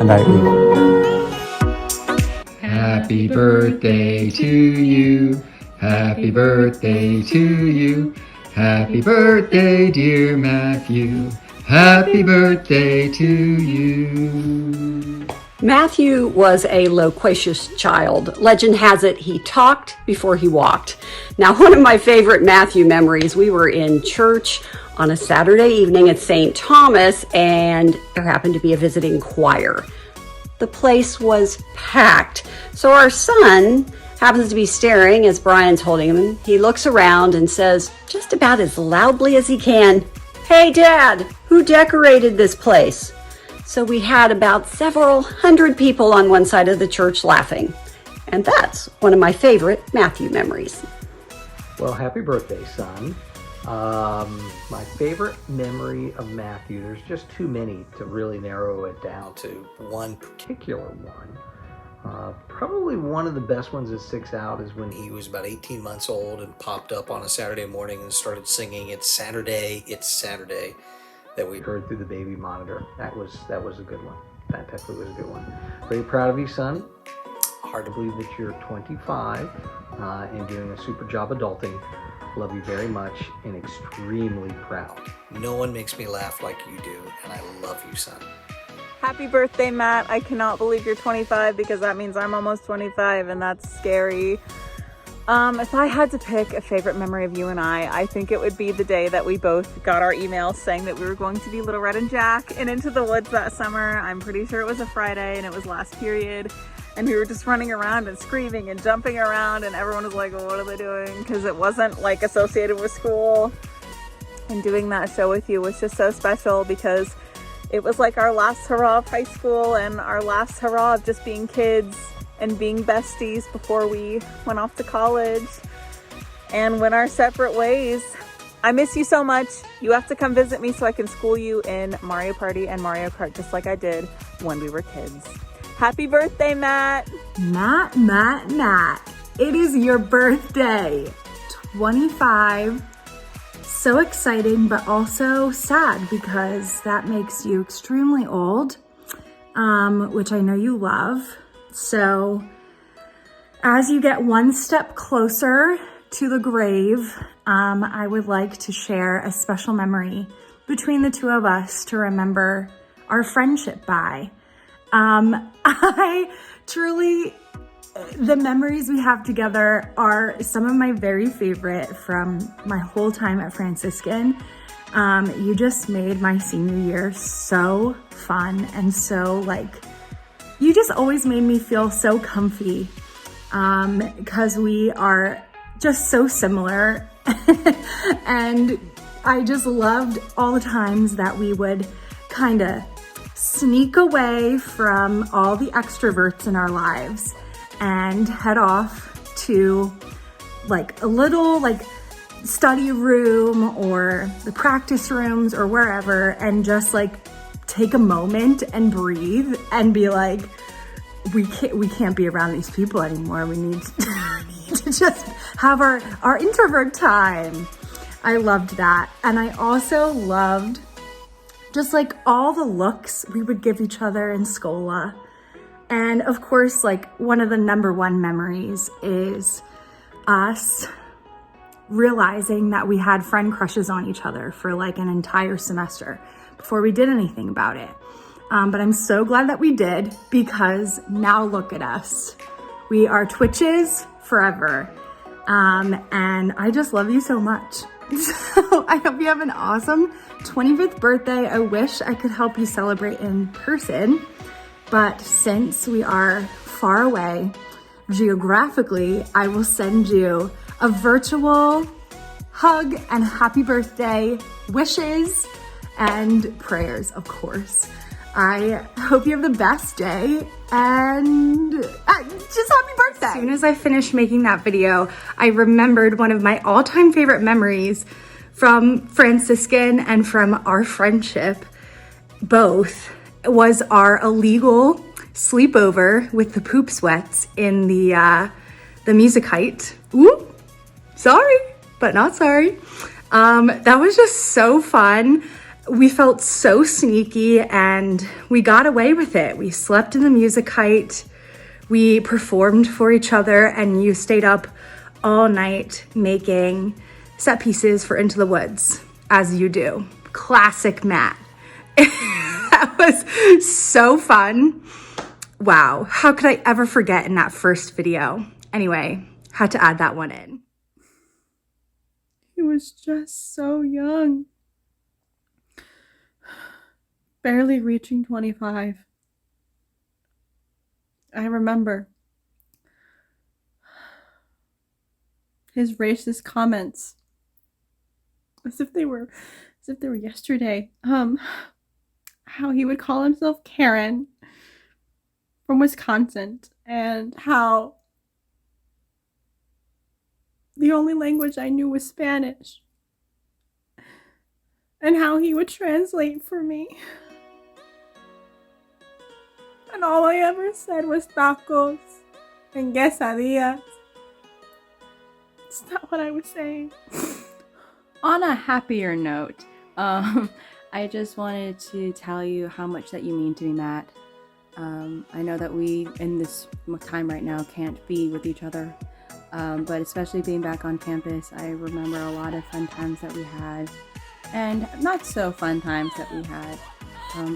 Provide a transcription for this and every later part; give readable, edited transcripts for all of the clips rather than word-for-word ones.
and I eat. Happy birthday to you. Happy birthday to you. Happy birthday, dear Matthew. Happy birthday to you. Matthew was a loquacious child. Legend has it he talked before he walked. Now, one of my favorite Matthew memories, we were in church on a Saturday evening at St. Thomas, and there happened to be a visiting choir. The place was packed. So our son happens to be staring as Brian's holding him. He looks around and says, just about as loudly as he can, "Hey, Dad, who decorated this place?" So we had about several hundred people on one side of the church laughing. And that's one of my favorite Matthew memories. Well, happy birthday, son. My favorite memory of Matthew, there's just too many to really narrow it down to one particular one. Probably one of the best ones that sticks out is when he was about 18 months old and popped up on a Saturday morning and started singing "It's Saturday, It's Saturday," that we heard through the baby monitor. That was a good one. That definitely was a good one. Very proud of you, son. Hard to believe that you're 25 and doing a super job adulting. Love you very much and extremely proud. No one makes me laugh like you do, and I love you, son. Happy birthday, Matt. I cannot believe you're 25 because that means I'm almost 25 and that's scary. If I had to pick a favorite memory of you and I think it would be the day that we both got our emails saying that we were going to be Little Red and Jack and Into the Woods that summer. I'm pretty sure it was a Friday and it was last period. And we were just running around and screaming and jumping around and everyone was like, well, what are they doing? Because it wasn't like associated with school. And doing that show with you was just so special because it was like our last hurrah of high school and our last hurrah of just being kids and being besties before we went off to college and went our separate ways. I miss you so much. You have to come visit me so I can school you in Mario Party and Mario Kart just like I did when we were kids. Happy birthday, Matt. Matt. It is your birthday. 25. So exciting, but also sad because that makes you extremely old, which I know you love. So as you get one step closer to the grave, I would like to share a special memory between the two of us to remember our friendship by. The memories we have together are some of my very favorite from my whole time at Franciscan. You just made my senior year so fun and so you just always made me feel so comfy because we are just so similar. And I just loved all the times that we would kind of sneak away from all the extroverts in our lives and head off to a little study room or the practice rooms or wherever and just take a moment and breathe and be like, we can't be around these people anymore. We need to just have our introvert time. I loved that. And I also loved just all the looks we would give each other in Scola. And of course, one of the number one memories is us realizing that we had friend crushes on each other for an entire semester before we did anything about it. But I'm so glad that we did because now look at us. We are Twitches forever. And I just love you so much. So I hope you have an awesome 25th birthday. I wish I could help you celebrate in person, but since we are far away geographically, I will send you a virtual hug and happy birthday wishes and prayers, of course. I hope you have the best day and just happy birthday. As soon as I finished making that video, I remembered one of my all-time favorite memories from Franciscan and from our friendship. Both was our illegal sleepover with the poop sweats in the music height. Ooh, sorry, but not sorry. That was just so fun. We felt so sneaky and we got away with it. We slept in the music hut. We performed for each other, and you stayed up all night making set pieces for Into the Woods, as you do. Classic Matt. That was so fun. Wow, how could I ever forget in that first video? Anyway, had to add that one in. He was just so young. Barely reaching 25. I remember his racist comments as if they were yesterday. How he would call himself Karen from Wisconsin, and how the only language I knew was Spanish, and how he would translate for me. And all I ever said was tacos and quesadillas. It's not what I was saying. On a happier note, I just wanted to tell you how much that you mean to me, Matt. I know that we, in this time right now, can't be with each other, but especially being back on campus, I remember a lot of fun times that we had, and not so fun times that we had.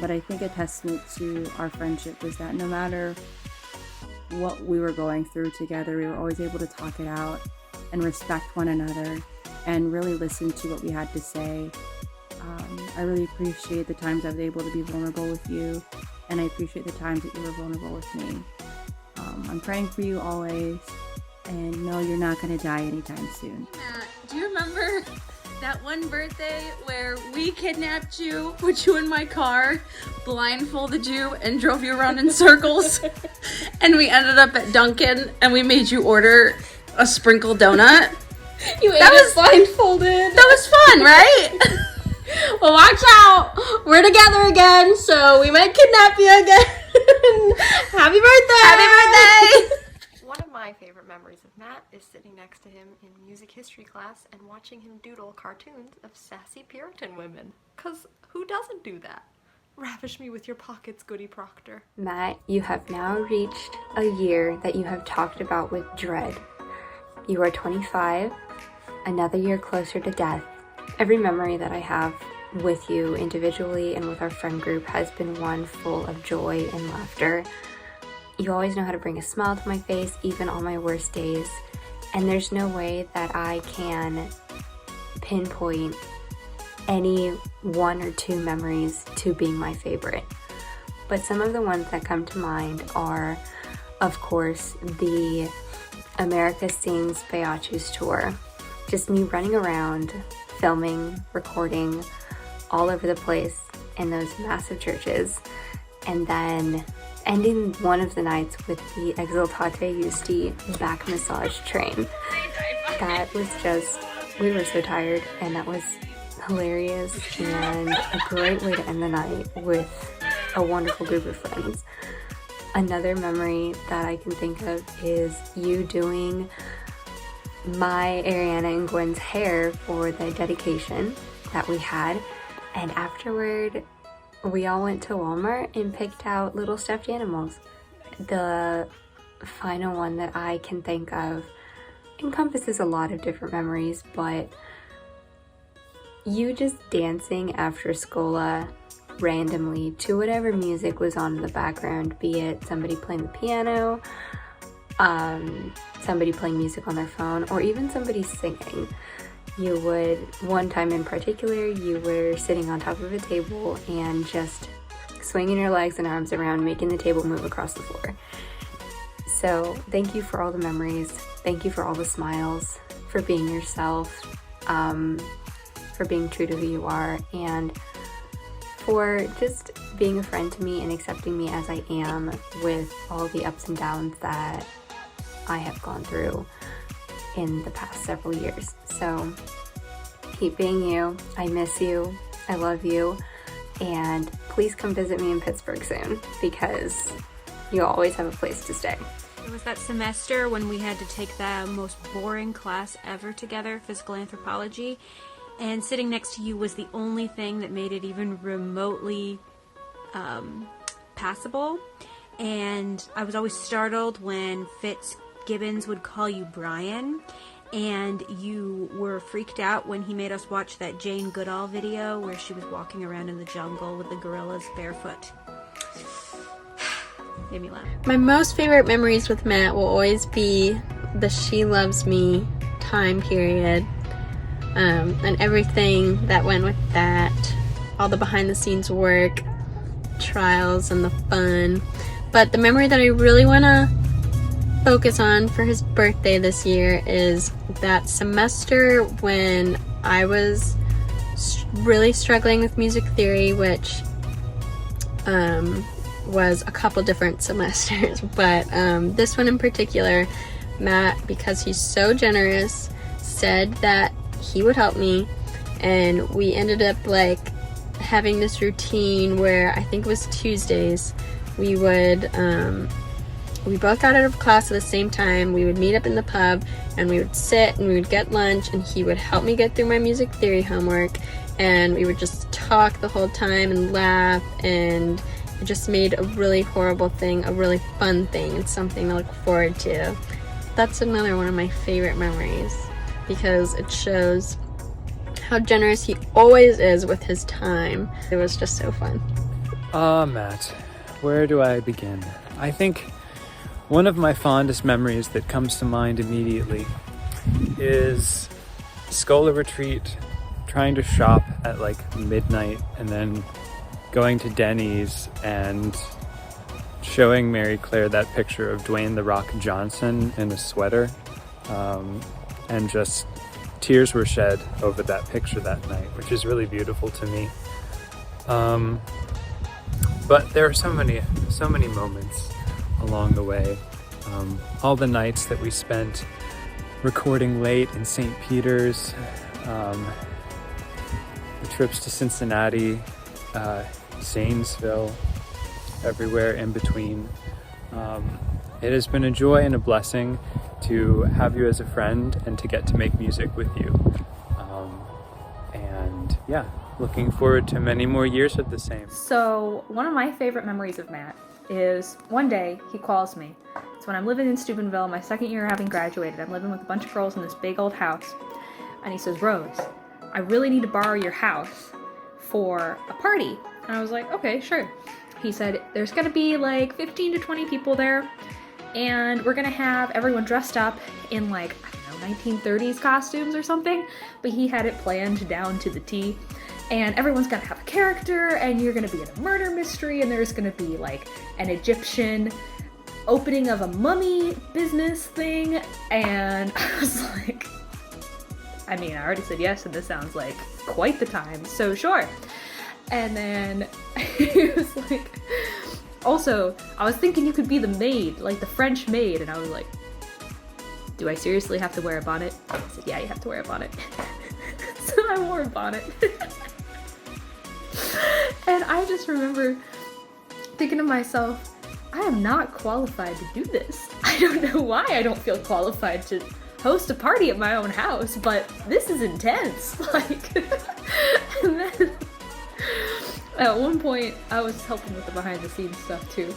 But I think a testament to our friendship was that no matter what we were going through together, we were always able to talk it out and respect one another and really listen to what we had to say. I really appreciate the times I was able to be vulnerable with you, and I appreciate the times that you were vulnerable with me. I'm praying for you always, and no, you're not going to die anytime soon. Matt, do you remember that one birthday where we kidnapped you, put you in my ar, blindfolded you, and drove you around in circles? And we ended up at Dunkin' and we made you order a sprinkled donut. You ate it blindfolded. That was fun, right? Well, watch out. We're together again, so we might kidnap you again. Happy birthday. Happy birthday! One of my favorite memories of Matt is sitting next to him in music history class and watching him doodle cartoons of sassy Puritan women. 'Cause who doesn't do that? Ravish me with your pockets, Goody Proctor. Matt, you have now reached a year that you have talked about with dread. You are 25, another year closer to death. Every memory that I have with you individually and with our friend group has been one full of joy and laughter. You always know how to bring a smile to my face, even on my worst days. And there's no way that I can pinpoint any one or two memories to being my favorite. But some of the ones that come to mind are, of course, the America Sings Beatriz tour. Just me running around, filming, recording all over the place in those massive churches. And then ending one of the nights with the Exultate Justi back massage train. That was just, we were so tired, and that was hilarious and a great way to end the night with a wonderful group of friends. Another memory that I can think of is you doing my, Ariana, and Gwen's hair for the dedication that we had, and afterward we all went to Walmart and picked out little stuffed animals. The final one that I can think of encompasses a lot of different memories, but you just dancing after Scola randomly to whatever music was on in the background, be it somebody playing the piano, somebody playing music on their phone, or even somebody singing. You would, one time in particular, you were sitting on top of a table and just swinging your legs and arms around, making the table move across the floor. So thank you for all the memories. Thank you for all the smiles, for being yourself, for being true to who you are, and for just being a friend to me and accepting me as I am with all the ups and downs that I have gone through in the past several years. So keep being you. I miss you. I love you. And please come visit me in Pittsburgh soon, because you always have a place to stay. It was that semester when we had to take the most boring class ever together, physical anthropology, and sitting next to you was the only thing that made it even remotely passable. And I was always startled when Fitzgibbons would call you Brian, and you were freaked out when he made us watch that Jane Goodall video where she was walking around in the jungle with the gorillas barefoot. Made me laugh. My most favorite memories with Matt will always be the She Loves Me time period, and everything that went with that, all the behind the scenes work, trials, and the fun. But the memory that I really want to focus on for his birthday this year is that semester when I was really struggling with music theory, which was a couple different semesters, but this one in particular, Matt, because he's so generous, said that he would help me, and we ended up like having this routine where I think it was Tuesdays, we would we both got out of class at the same time, we would meet up in the pub, and we would sit and we would get lunch, and he would help me get through my music theory homework, and we would just talk the whole time and laugh, and it just made a really horrible thing a really fun thing and something to look forward to. That's another one of my favorite memories because it shows how generous he always is with his time. It was just so fun. Matt, where do I begin? I think one of my fondest memories that comes to mind immediately is Schola Retreat, trying to shop at like midnight and then going to Denny's and showing Mary Claire that picture of Dwayne "The Rock" Johnson in a sweater, and just tears were shed over that picture that night, which is really beautiful to me. But there are so many moments along the way. All the nights that we spent recording late in St. Peter's, the trips to Cincinnati, Zanesville, everywhere in between. It has been a joy and a blessing to have you as a friend and to get to make music with you. And yeah, looking forward to many more years of the same. So one of my favorite memories of Matt is one day he calls me. It's when I'm living in Steubenville, my second year having graduated. I'm living with a bunch of girls in this big old house. And he says, "Rose, I really need to borrow your house for a party." And I was like, okay, sure. He said, "There's gonna be like 15 to 20 people there, and we're gonna have everyone dressed up in like, I don't know, 1930s costumes or something," but he had it planned down to the T. "And everyone's gonna have a character, and you're gonna be in a murder mystery, and there's gonna be like an Egyptian opening of a mummy business thing." And I was like, I mean, I already said yes, and this sounds like quite the time, so sure. And then he was like, "Also, I was thinking you could be the maid, like the French maid." And I was like, "Do I seriously have to wear a bonnet?" I said, "Yeah, you have to wear a bonnet." So I wore a bonnet. And I just remember thinking to myself, I am not qualified to do this. I don't know why I don't feel qualified to host a party at my own house, but this is intense. Like, and then at one point, I was helping with the behind the scenes stuff too.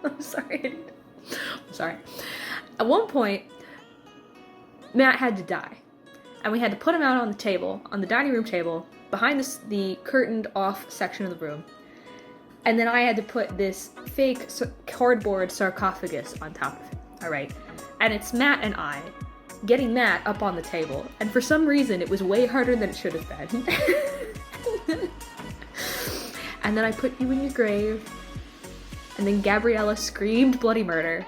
I'm sorry. At one point, Matt had to die. And we had to put him out on the table, on the dining room table, behind the curtained off section of the room. And then I had to put this fake cardboard sarcophagus on top of it. Alright. And it's Matt and I getting Matt up on the table. And for some reason, it was way harder than it should have been. And then I put you in your grave. And then Gabriella screamed bloody murder.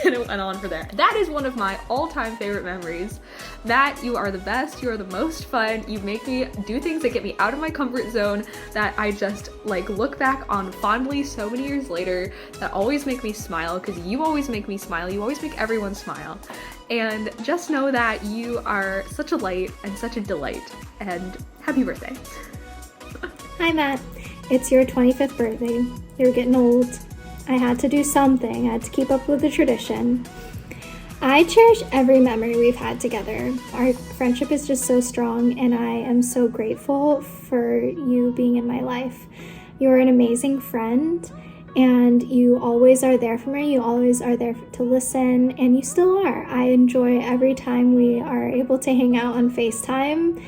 And it went on for there. That is one of my all-time favorite memories. Matt, you are the best. You are the most fun. You make me do things that get me out of my comfort zone that I just like look back on fondly so many years later that always make me smile, because you always make me smile. You always make everyone smile. And just know that you are such a light and such a delight. And happy birthday. Hi Matt, it's your 25th birthday. You're getting old. I had to do something. I had to keep up with the tradition. I cherish every memory we've had together. Our friendship is just so strong, and I am so grateful for you being in my life. You're an amazing friend, and you always are there for me. You always are there to listen, and you still are. I enjoy every time we are able to hang out on FaceTime,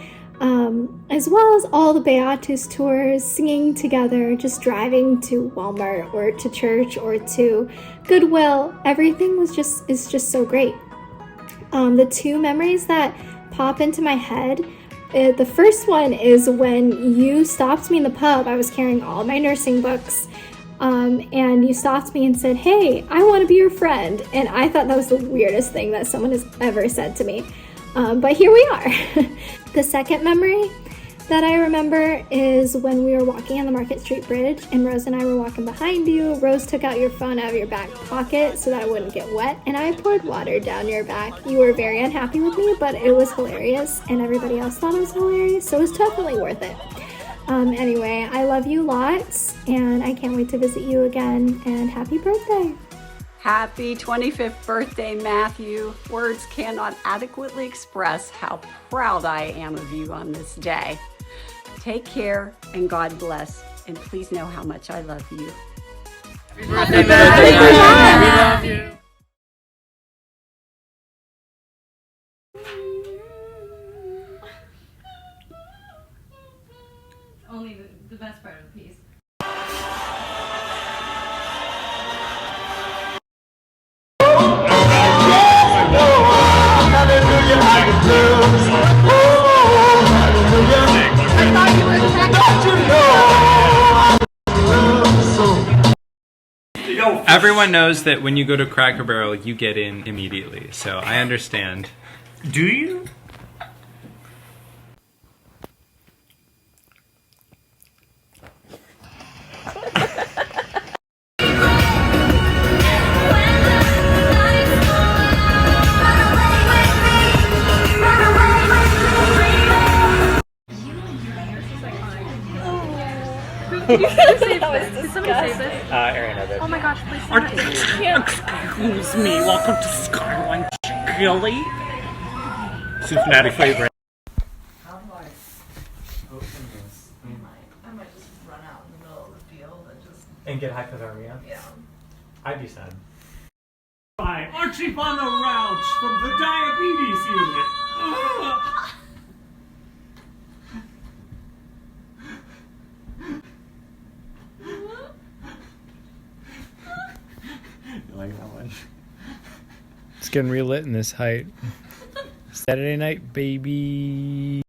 as well as all the Beatus tours, singing together, just driving to Walmart or to church or to Goodwill. Everything is just so great. The two memories that pop into my head, the first one is when you stopped me in the pub. I was carrying all my nursing books, and you stopped me and said, "Hey, I want to be your friend." And I thought that was the weirdest thing that someone has ever said to me. But here we are. The second memory that I remember is when we were walking on the Market Street Bridge, and Rose and I were walking behind you. Rose took out your phone out of your back pocket so that it wouldn't get wet, and I poured water down your back. You were very unhappy with me, but it was hilarious, and everybody else thought it was hilarious, so it was definitely worth it. Anyway, I love you lots, and I can't wait to visit you again, and happy birthday. Happy 25th birthday, Matthew. Words cannot adequately express how proud I am of you on this day. Take care and God bless. And please know how much I love you. Happy birthday, Matthew. We love you. Only the best part of the piece. Everyone knows that when you go to Cracker Barrel, you get in immediately, so I understand. Do you? Did you save this? Did somebody save this? Ariana did. Oh my gosh, please send it. Excuse me, welcome to Skyline Chili. Cincinnati favorite. How do I open this? I might just run out in the middle of the field and just... And get hypothermia? Yeah. I'd be sad. By Archie Bono Rouch from the Diabetes Unit. You like that one? It's getting relit in this height. Saturday night, baby.